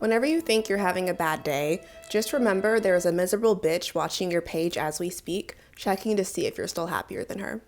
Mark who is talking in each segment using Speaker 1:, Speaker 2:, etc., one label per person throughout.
Speaker 1: Whenever you think you're having a bad day, just remember there is a miserable bitch watching your page as we speak, checking to see if you're still happier than her.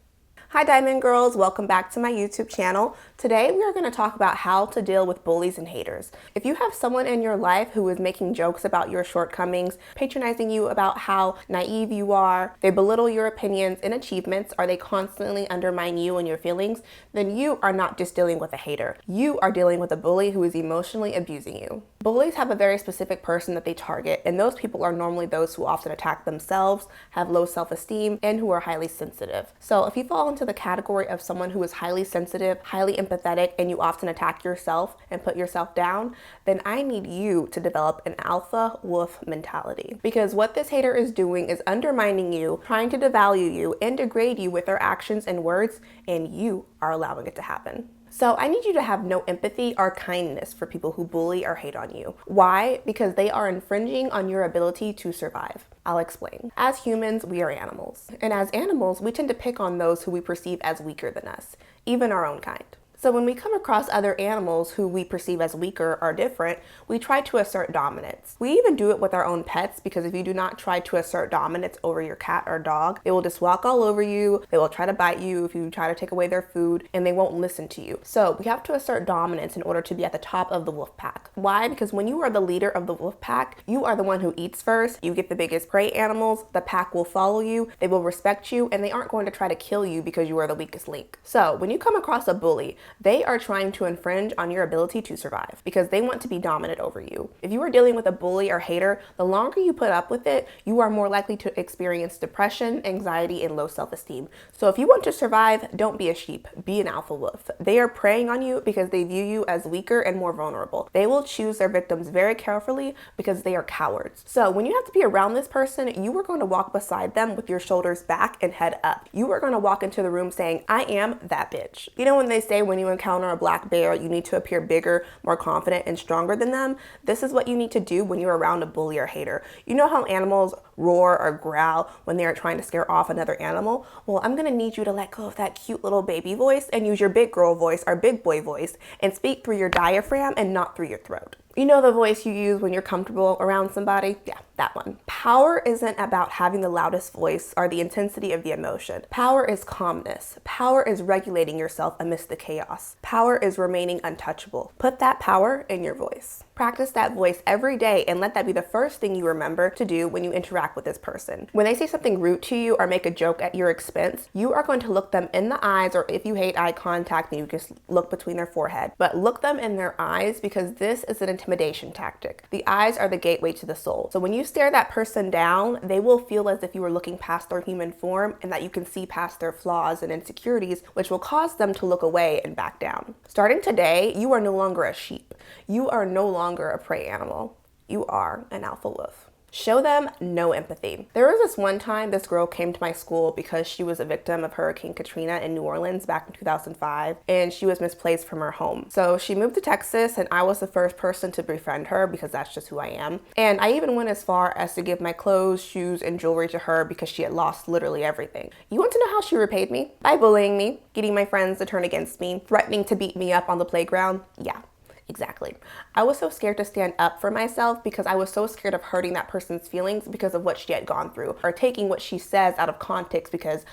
Speaker 1: Hi Diamond Girls, welcome back to my YouTube channel. Today we are going to talk about how to deal with bullies and haters. If you have someone in your life who is making jokes about your shortcomings, patronizing you about how naive you are, they belittle your opinions and achievements, or they constantly undermine you and your feelings, then you are not just dealing with a hater. You are dealing with a bully who is emotionally abusing you. Bullies have a very specific person that they target, and those people are normally those who often attack themselves, have low self-esteem, and who are highly sensitive. So if you fall into the category of someone who is highly sensitive, highly empathetic, and you often attack yourself and put yourself down, then I need you to develop an alpha wolf mentality. Because what this hater is doing is undermining you, trying to devalue you and degrade you with their actions and words, and you are allowing it to happen. So I need you to have no empathy or kindness for people who bully or hate on you. Why? Because they are infringing on your ability to survive. I'll explain. As humans, we are animals. And as animals, we tend to pick on those who we perceive as weaker than us, even our own kind. So when we come across other animals who we perceive as weaker or different, we try to assert dominance. We even do it with our own pets, because if you do not try to assert dominance over your cat or dog, they will just walk all over you, they will try to bite you if you try to take away their food, and they won't listen to you. So we have to assert dominance in order to be at the top of the wolf pack. Why? Because when you are the leader of the wolf pack, you are the one who eats first, you get the biggest prey animals, the pack will follow you, they will respect you, and they aren't going to try to kill you because you are the weakest link. So when you come across a bully, they are trying to infringe on your ability to survive because they want to be dominant over you. If you are dealing with a bully or hater, the longer you put up with it, you are more likely to experience depression, anxiety, and low self-esteem. So if you want to survive, don't be a sheep, be an alpha wolf. They are preying on you because they view you as weaker and more vulnerable. They will choose their victims very carefully because they are cowards. So when you have to be around this person, you are going to walk beside them with your shoulders back and head up. You are going to walk into the room saying, I am that bitch. You know when they say when you encounter a black bear, you need to appear bigger, more confident, and stronger than them? This is what you need to do when you're around a bully or hater. You know how animals roar or growl when they're trying to scare off another animal? Well, I'm gonna need you to let go of that cute little baby voice and use your big girl voice or big boy voice and speak through your diaphragm and not through your throat. You know the voice you use when you're comfortable around somebody? Yeah, that one. Power isn't about having the loudest voice or the intensity of the emotion. Power is calmness. Power is regulating yourself amidst the chaos. Power is remaining untouchable. Put that power in your voice. Practice that voice every day and let that be the first thing you remember to do when you interact with this person. When they say something rude to you or make a joke at your expense, you are going to look them in the eyes, or if you hate eye contact, then you just look between their forehead. But look them in their eyes, because this is an intimidation tactic. The eyes are the gateway to the soul. So when you stare that person down, they will feel as if you were looking past their human form and that you can see past their flaws and insecurities, which will cause them to look away and back down. Starting today, you are no longer a sheep. You are no longer a prey animal. You are an alpha wolf. Show them no empathy. There was this one time this girl came to my school because she was a victim of Hurricane Katrina in New Orleans back in 2005, and she was misplaced from her home. So she moved to Texas, and I was the first person to befriend her because that's just who I am. And I even went as far as to give my clothes, shoes, and jewelry to her because she had lost literally everything. You want to know how she repaid me? By bullying me, getting my friends to turn against me, threatening to beat me up on the playground. Yeah. Exactly. I was so scared to stand up for myself because I was so scared of hurting that person's feelings because of what she had gone through, or taking what she says out of context because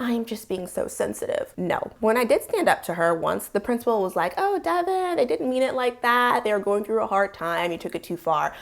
Speaker 1: I'm just being so sensitive. No. When I did stand up to her once, the principal was like, oh, Devin, they didn't mean it like that. They were going through a hard time. You took it too far.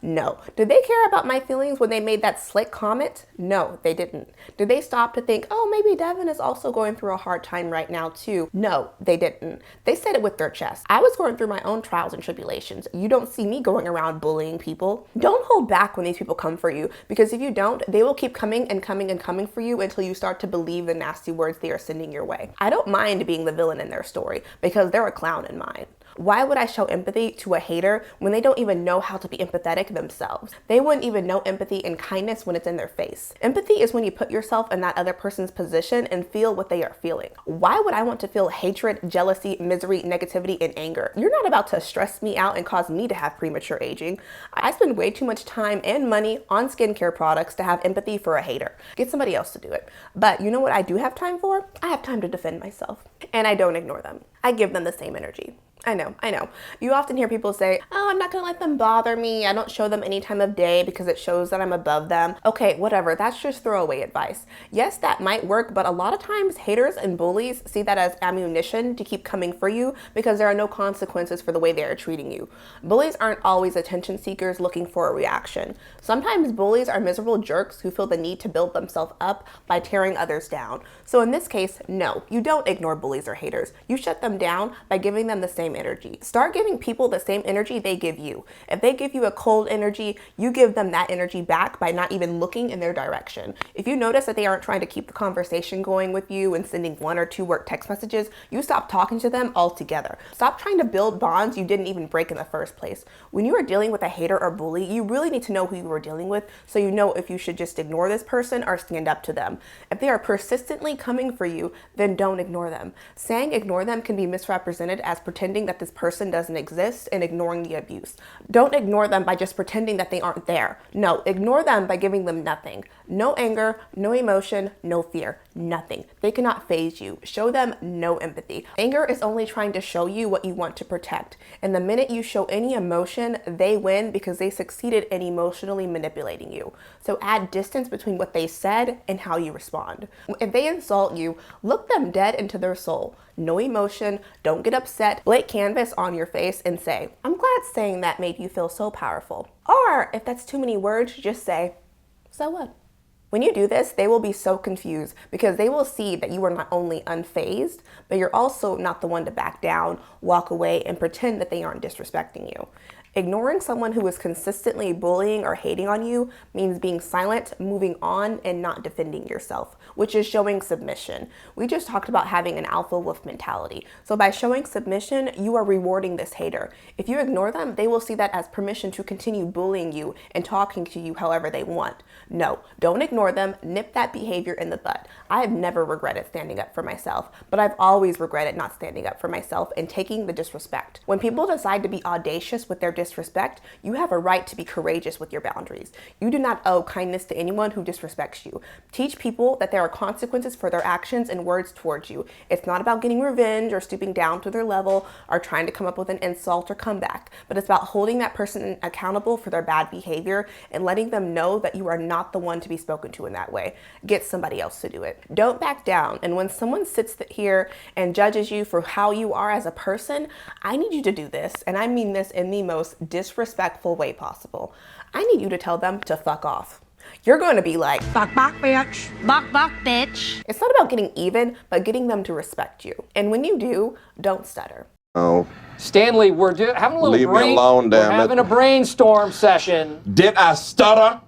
Speaker 1: No. Did they care about my feelings when they made that slick comment? No, they didn't. Did they stop to think, oh, maybe Devin is also going through a hard time right now too? No, they didn't. They said it with their chest. I was going through my own trials and tribulations. You don't see me going around bullying people. Don't hold back when these people come for you, because if you don't, they will keep coming and coming and coming for you until you start to believe the nasty words they are sending your way. I don't mind being the villain in their story because they're a clown in mine. Why would I show empathy to a hater when they don't even know how to be empathetic themselves? They wouldn't even know empathy and kindness when it's in their face. Empathy is when you put yourself in that other person's position and feel what they are feeling. Why would I want to feel hatred, jealousy, misery, negativity, and anger? You're not about to stress me out and cause me to have premature aging. I spend way too much time and money on skincare products to have empathy for a hater. Get somebody else to do it. But you know what I do have time for? I have time to defend myself. And I don't ignore them. I give them the same energy. I know. You often hear people say, oh, I'm not gonna let them bother me. I don't show them any time of day because it shows that I'm above them. Okay, whatever. That's just throwaway advice. Yes, that might work, but a lot of times haters and bullies see that as ammunition to keep coming for you because there are no consequences for the way they are treating you. Bullies aren't always attention seekers looking for a reaction. Sometimes bullies are miserable jerks who feel the need to build themselves up by tearing others down. So in this case, no, you don't ignore bullies or haters. You shut them down by giving them the same energy. Start giving people the same energy they give you. If they give you a cold energy, you give them that energy back by not even looking in their direction. If you notice that they aren't trying to keep the conversation going with you and sending 1 or 2 work text messages, you stop talking to them altogether. Stop trying to build bonds you didn't even break in the first place. When you are dealing with a hater or bully, you really need to know who you are dealing with so you know if you should just ignore this person or stand up to them. If they are persistently coming for you, then don't ignore them. Saying ignore them can be misrepresented as pretending that this person doesn't exist and ignoring the abuse. Don't ignore them by just pretending that they aren't there. No, ignore them by giving them nothing. No anger, no emotion, no fear, nothing. They cannot faze you. Show them no empathy. Anger is only trying to show you what you want to protect. And the minute you show any emotion, they win because they succeeded in emotionally manipulating you. So add distance between what they said and how you respond. If they insult you, look them dead into their soul. No emotion, don't get upset, blank canvas on your face and say, I'm glad saying that made you feel so powerful. Or if that's too many words, just say, so what? When you do this, they will be so confused because they will see that you are not only unfazed, but you're also not the one to back down, walk away, and pretend that they aren't disrespecting you. Ignoring someone who is consistently bullying or hating on you means being silent, moving on, and not defending yourself, which is showing submission. We just talked about having an alpha wolf mentality. So by showing submission, you are rewarding this hater. If you ignore them, they will see that as permission to continue bullying you and talking to you however they want. No, don't ignore them. Nip that behavior in the bud. I have never regretted standing up for myself, but I've always regretted not standing up for myself and taking the disrespect. When people decide to be audacious with their disrespect, you have a right to be courageous with your boundaries. You do not owe kindness to anyone who disrespects you. Teach people that there are consequences for their actions and words towards you. It's not about getting revenge or stooping down to their level or trying to come up with an insult or comeback, but it's about holding that person accountable for their bad behavior and letting them know that you are not the one to be spoken to in that way. Get somebody else to do it. Don't back down. And when someone sits here and judges you for how you are as a person, I need you to do this. And I mean this in the most disrespectful way possible. I need you to tell them to fuck off. You're going to be like,
Speaker 2: fuck, bitch. Fuck, bitch.
Speaker 1: It's not about getting even, but getting them to respect you. And when you do, don't stutter.
Speaker 3: Oh.
Speaker 4: Stanley, we're having a little
Speaker 3: Leave me alone, damn it.
Speaker 4: We're having a brainstorm session.
Speaker 3: Did I stutter?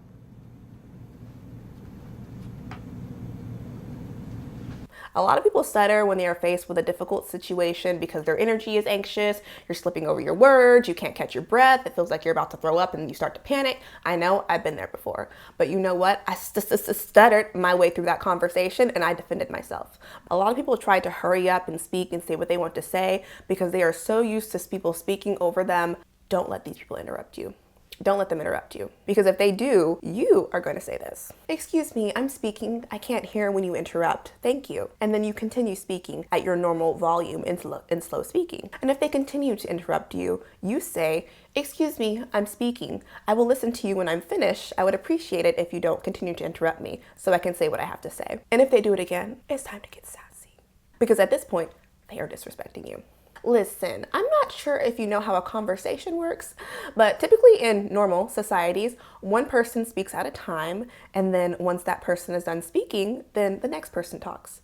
Speaker 1: A lot of people stutter when they are faced with a difficult situation because their energy is anxious, you're slipping over your words, you can't catch your breath, it feels like you're about to throw up and you start to panic. I know, I've been there before. But you know what? I stuttered my way through that conversation and I defended myself. A lot of people try to hurry up and speak and say what they want to say because they are so used to people speaking over them. Don't let these people interrupt you. Don't let them interrupt you, because if they do, you are going to say this. Excuse me, I'm speaking. I can't hear when you interrupt. Thank you. And then you continue speaking at your normal volume in slow speaking. And if they continue to interrupt you, you say, excuse me, I'm speaking. I will listen to you when I'm finished. I would appreciate it if you don't continue to interrupt me so I can say what I have to say. And if they do it again, it's time to get sassy. Because at this point, they are disrespecting you. Listen, I'm not sure if you know how a conversation works, but typically in normal societies, one person speaks at a time, and then once that person is done speaking, then the next person talks.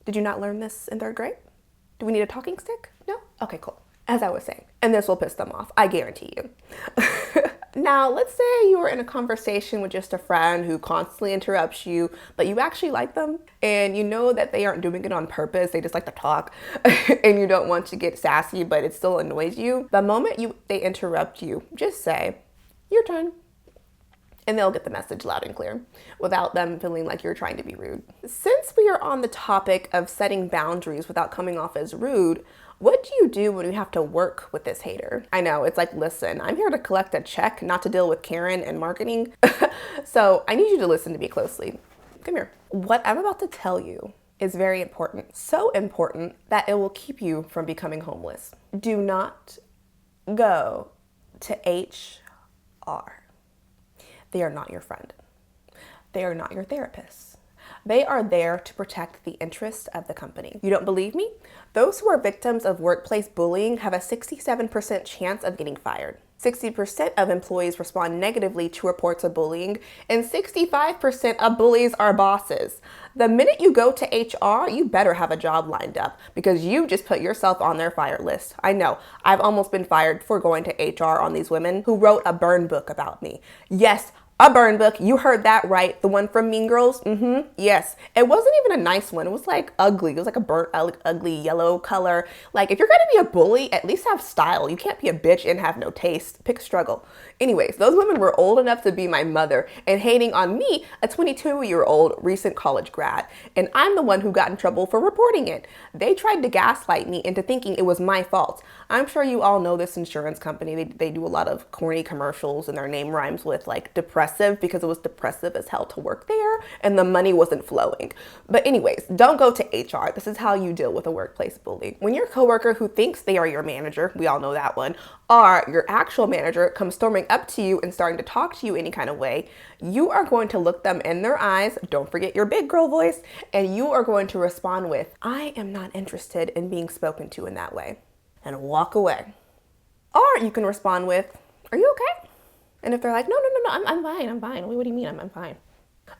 Speaker 1: Did you not learn this in 3rd grade? Do we need a talking stick? No? Okay, cool. As I was saying, and this will piss them off, I guarantee you. Now, let's say you were in a conversation with just a friend who constantly interrupts you, but you actually like them and you know that they aren't doing it on purpose. They just like to talk and you don't want to get sassy, but it still annoys you. The moment they interrupt you, just say, your turn. And they'll get the message loud and clear without them feeling like you're trying to be rude. Since we are on the topic of setting boundaries without coming off as rude, what do you do when you have to work with this hater? I know, it's like, listen, I'm here to collect a check, not to deal with Karen and marketing. So I need you to listen to me closely. Come here. What I'm about to tell you is very important. So important that it will keep you from becoming homeless. Do not go to HR. They are not your friend. They are not your therapist. They are there to protect the interests of the company. You don't believe me? Those who are victims of workplace bullying have a 67% chance of getting fired. 60% of employees respond negatively to reports of bullying, and 65% of bullies are bosses. The minute you go to HR, you better have a job lined up because you just put yourself on their fire list. I know, I've almost been fired for going to HR on these women who wrote a burn book about me. Yes, a burn book. You heard that right. The one from Mean Girls? Yes. It wasn't even a nice one. It was like ugly. It was like a burnt, ugly yellow color. Like, if you're going to be a bully, at least have style. You can't be a bitch and have no taste. Pick a struggle. Anyways, those women were old enough to be my mother and hating on me, a 22-year-old recent college grad. And I'm the one who got in trouble for reporting it. They tried to gaslight me into thinking it was my fault. I'm sure you all know this insurance company. They do a lot of corny commercials and their name rhymes with like depressive, because it was depressive as hell to work there and the money wasn't flowing. But anyways, don't go to HR. This is how you deal with a workplace bully. When your coworker who thinks they are your manager, we all know that one, or your actual manager comes storming up to you and starting to talk to you any kind of way, you are going to look them in their eyes, don't forget your big girl voice, and you are going to respond with, "I am not interested in being spoken to in that way," and walk away. Or you can respond with, "Are you okay?" And if they're like, no, I'm fine. What do you mean I'm fine?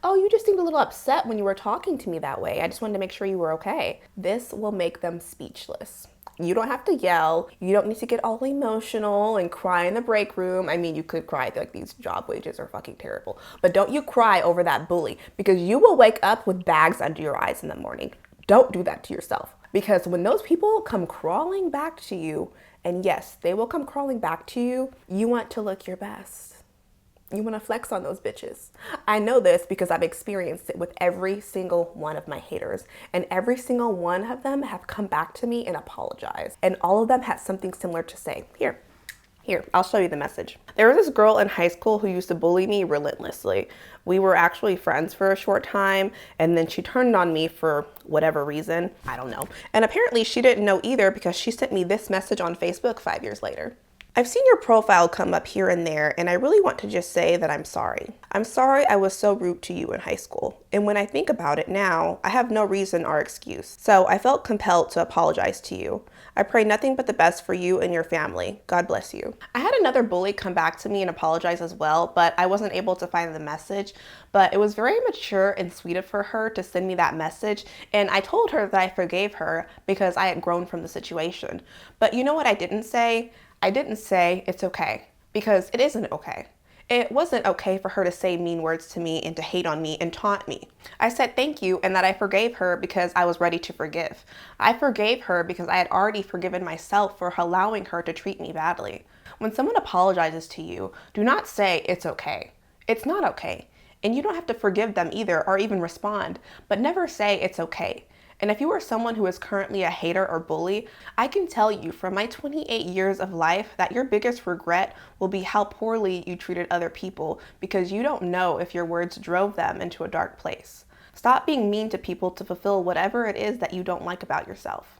Speaker 1: "Oh, you just seemed a little upset when you were talking to me that way. I just wanted to make sure you were okay." This will make them speechless. You don't have to yell. You don't need to get all emotional and cry in the break room. I mean, you could cry, like, these job wages are fucking terrible. But don't you cry over that bully, because you will wake up with bags under your eyes in the morning. Don't do that to yourself. Because when those people come crawling back to you, and yes, they will come crawling back to you, you want to look your best. You want to flex on those bitches. I know this because I've experienced it with every single one of my haters. And every single one of them have come back to me and apologized. And all of them had something similar to say. Here, I'll show you the message. There was this girl in high school who used to bully me relentlessly. We were actually friends for a short time, and then she turned on me for whatever reason. I don't know. And apparently she didn't know either, because she sent me this message on Facebook 5 years later. "I've seen your profile come up here and there, and I really want to just say that I'm sorry. I'm sorry I was so rude to you in high school. And when I think about it now, I have no reason or excuse. So I felt compelled to apologize to you. I pray nothing but the best for you and your family. God bless you." I had another bully come back to me and apologize as well, but I wasn't able to find the message. But it was very mature and sweet of her to send me that message. And I told her that I forgave her because I had grown from the situation. But you know what I didn't say? I didn't say it's okay, because it isn't okay. It wasn't okay for her to say mean words to me and to hate on me and taunt me. I said thank you and that I forgave her because I was ready to forgive. I forgave her because I had already forgiven myself for allowing her to treat me badly. When someone apologizes to you, do not say it's okay. It's not okay. And you don't have to forgive them either or even respond, but never say it's okay. And if you are someone who is currently a hater or bully, I can tell you from my 28 years of life that your biggest regret will be how poorly you treated other people, because you don't know if your words drove them into a dark place. Stop being mean to people to fulfill whatever it is that you don't like about yourself.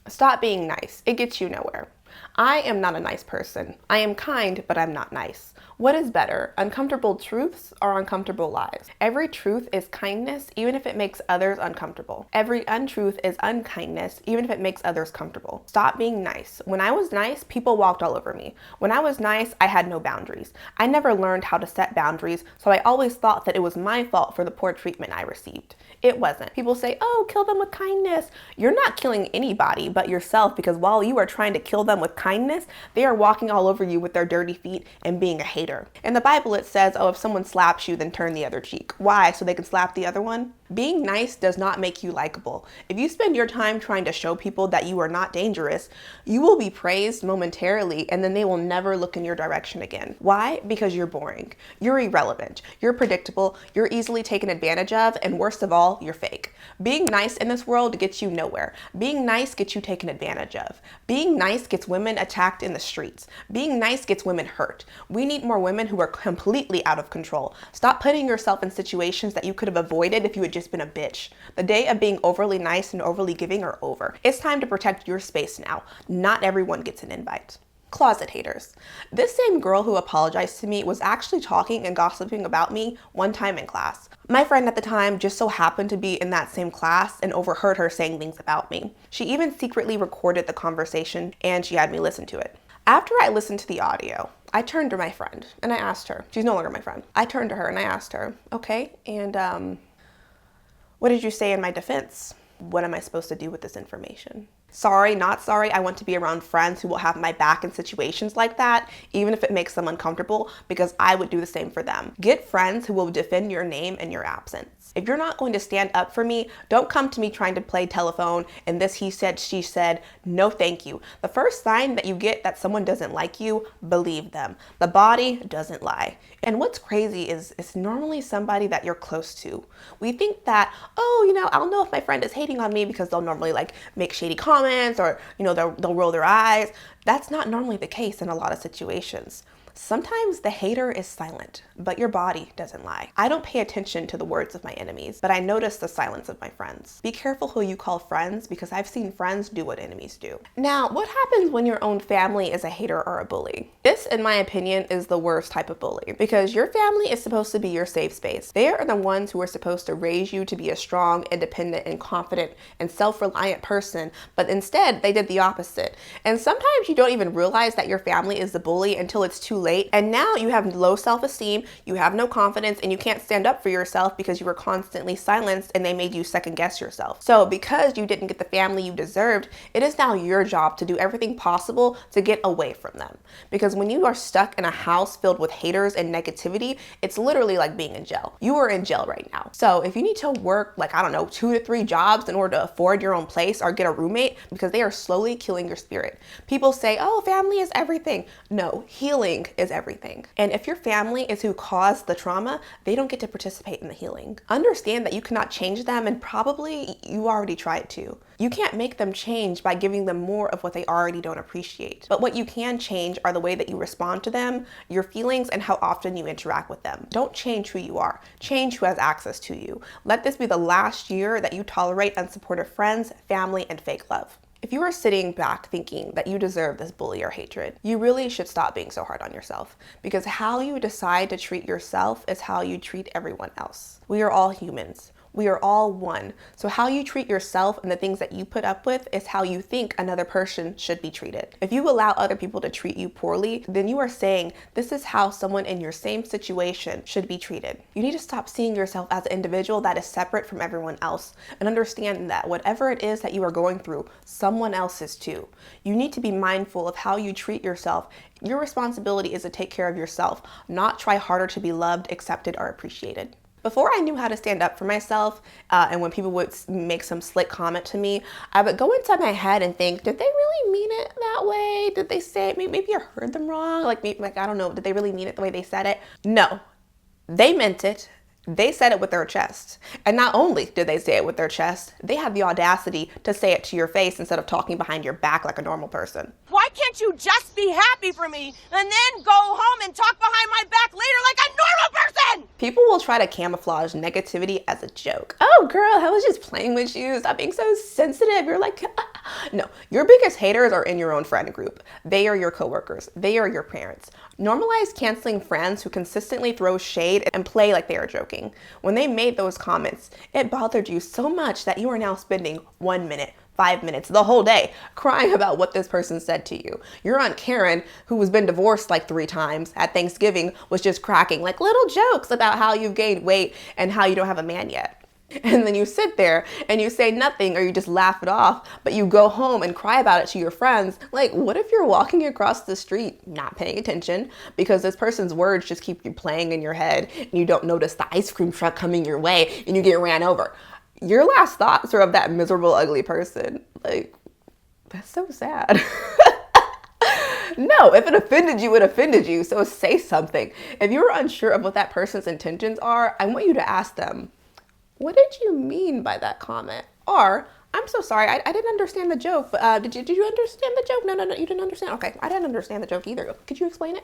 Speaker 1: Stop being nice. It gets you nowhere. I am not a nice person. I am kind, but I'm not nice. What is better, uncomfortable truths or uncomfortable lies? Every truth is kindness, even if it makes others uncomfortable. Every untruth is unkindness, even if it makes others comfortable. Stop being nice. When I was nice, people walked all over me. When I was nice, I had no boundaries. I never learned how to set boundaries, so I always thought that it was my fault for the poor treatment I received. It wasn't. People say, "Oh, kill them with kindness." You're not killing anybody but yourself, because while you are trying to kill them with kindness, they are walking all over you with their dirty feet and being a hater. In the Bible, it says, "Oh, if someone slaps you, then turn the other cheek." Why? So they can slap the other one? Being nice does not make you likable. If you spend your time trying to show people that you are not dangerous, you will be praised momentarily, and then they will never look in your direction again. Why? Because you're boring. You're irrelevant. You're predictable. You're easily taken advantage of, and worst of all, you're fake. Being nice in this world gets you nowhere. Being nice gets you taken advantage of. Being nice gets women women attacked in the streets. Being nice gets women hurt. We need more women who are completely out of control. Stop putting yourself in situations that you could have avoided if you had just been a bitch. The day of being overly nice and overly giving are over. It's time to protect your space now. Not everyone gets an invite. Closet haters. This same girl who apologized to me was actually talking and gossiping about me one time in class. My friend at the time just so happened to be in that same class and overheard her saying things about me. She even secretly recorded the conversation and she had me listen to it. After I listened to the audio, I turned to my friend and I asked her, she's no longer my friend. I turned to her and I asked her, okay, and what did you say in my defense? What am I supposed to do with this information? Sorry, not sorry. I want to be around friends who will have my back in situations like that, even if it makes them uncomfortable, because I would do the same for them. Get friends who will defend your name in your absence. If you're not going to stand up for me, don't come to me trying to play telephone and this he said, she said. No, thank you. The first sign that you get that someone doesn't like you, believe them. The body doesn't lie. And what's crazy is it's normally somebody that you're close to. We think that, oh, I'll know if my friend is hating on me because they'll normally make shady comments or, they'll roll their eyes. That's not normally the case in a lot of situations. Sometimes the hater is silent, but your body doesn't lie. I don't pay attention to the words of my enemies, but I notice the silence of my friends. Be careful who you call friends because I've seen friends do what enemies do. Now, what happens when your own family is a hater or a bully? This, in my opinion, is the worst type of bully because your family is supposed to be your safe space. They are the ones who are supposed to raise you to be a strong, independent, and confident and self-reliant person, but instead they did the opposite. And sometimes you don't even realize that your family is the bully until it's too late. And now you have low self-esteem, you have no confidence, and you can't stand up for yourself because you were constantly silenced and they made you second guess yourself. So because you didn't get the family you deserved, it is now your job to do everything possible to get away from them. Because when you are stuck in a house filled with haters and negativity, it's literally like being in jail. You are in jail right now. So if you need to work 2 to 3 jobs in order to afford your own place or get a roommate because they are slowly killing your spirit. People say, oh, family is everything. No, healing is everything. And if your family is who caused the trauma, they don't get to participate in the healing. Understand that you cannot change them and probably you already tried to. You can't make them change by giving them more of what they already don't appreciate. But what you can change are the way that you respond to them, your feelings, and how often you interact with them. Don't change who you are. Change who has access to you. Let this be the last year that you tolerate unsupportive friends, family, and fake love. If you are sitting back thinking that you deserve this bully or hatred, you really should stop being so hard on yourself because how you decide to treat yourself is how you treat everyone else. We are all humans. We are all one. So how you treat yourself and the things that you put up with is how you think another person should be treated. If you allow other people to treat you poorly, then you are saying this is how someone in your same situation should be treated. You need to stop seeing yourself as an individual that is separate from everyone else and understand that whatever it is that you are going through, someone else is too. You need to be mindful of how you treat yourself. Your responsibility is to take care of yourself, not try harder to be loved, accepted, or appreciated. Before I knew how to stand up for myself, and when people would make some slick comment to me, I would go inside my head and think, did they really mean it that way? Did they say it? Maybe I heard them wrong. I don't know. Did they really mean it the way they said it? No, they meant it. They said it with their chest. And not only did they say it with their chest, they had the audacity to say it to your face instead of talking behind your back like a normal person.
Speaker 5: Why can't you just be happy for me and then go home and talk behind my back later like a normal person?
Speaker 1: People will try to camouflage negativity as a joke. Oh girl, I was just playing with you. Stop being so sensitive. You're like, no, your biggest haters are in your own friend group. They are your coworkers. They are your parents. Normalize canceling friends who consistently throw shade and play like they are joking. When they made those comments, it bothered you so much that you are now spending 1 minute, 5 minutes, the whole day crying about what this person said to you. Your Aunt Karen, who has been divorced 3 times at Thanksgiving, was just cracking little jokes about how you've gained weight and how you don't have a man yet. And then you sit there and you say nothing or you just laugh it off, but you go home and cry about it to your friends. What if you're walking across the street not paying attention because this person's words just keep you playing in your head and you don't notice the ice cream truck coming your way and you get ran over? Your last thoughts are of that miserable, ugly person. That's so sad. No, if it offended you, it offended you. So say something. If you're unsure of what that person's intentions are, I want you to ask them, what did you mean by that comment? Or I'm so sorry. I didn't understand the joke. But did you understand the joke? No, you didn't understand. Okay, I didn't understand the joke either. Could you explain it?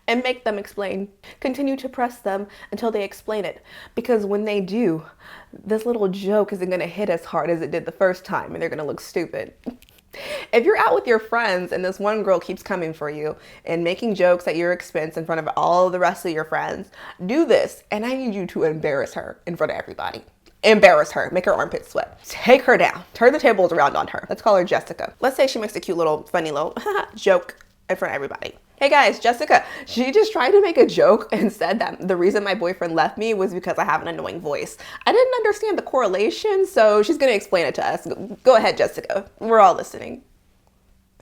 Speaker 1: And make them explain. Continue to press them until they explain it. Because when they do, this little joke isn't going to hit as hard as it did the first time, and they're going to look stupid. If you're out with your friends and this one girl keeps coming for you and making jokes at your expense in front of all the rest of your friends, do this, and I need you to embarrass her in front of everybody. Embarrass her. Make her armpits sweat. Take her down. Turn the tables around on her. Let's call her Jessica. Let's say she makes a cute little, funny little joke in front of everybody. Hey guys, Jessica, she just tried to make a joke and said that the reason my boyfriend left me was because I have an annoying voice. I didn't understand the correlation, so she's gonna explain it to us. Go ahead, Jessica. We're all listening.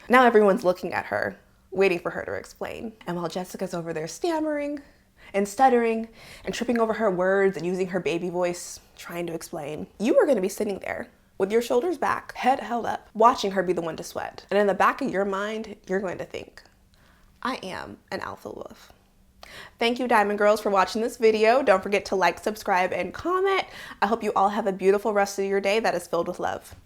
Speaker 1: Now everyone's looking at her, waiting for her to explain. And while Jessica's over there stammering and stuttering and tripping over her words and using her baby voice, trying to explain, you are gonna be sitting there with your shoulders back, head held up, watching her be the one to sweat. And in the back of your mind, you're going to think, I am an alpha wolf. Thank you, Diamond Girls, for watching this video. Don't forget to like, subscribe, and comment. I hope you all have a beautiful rest of your day that is filled with love.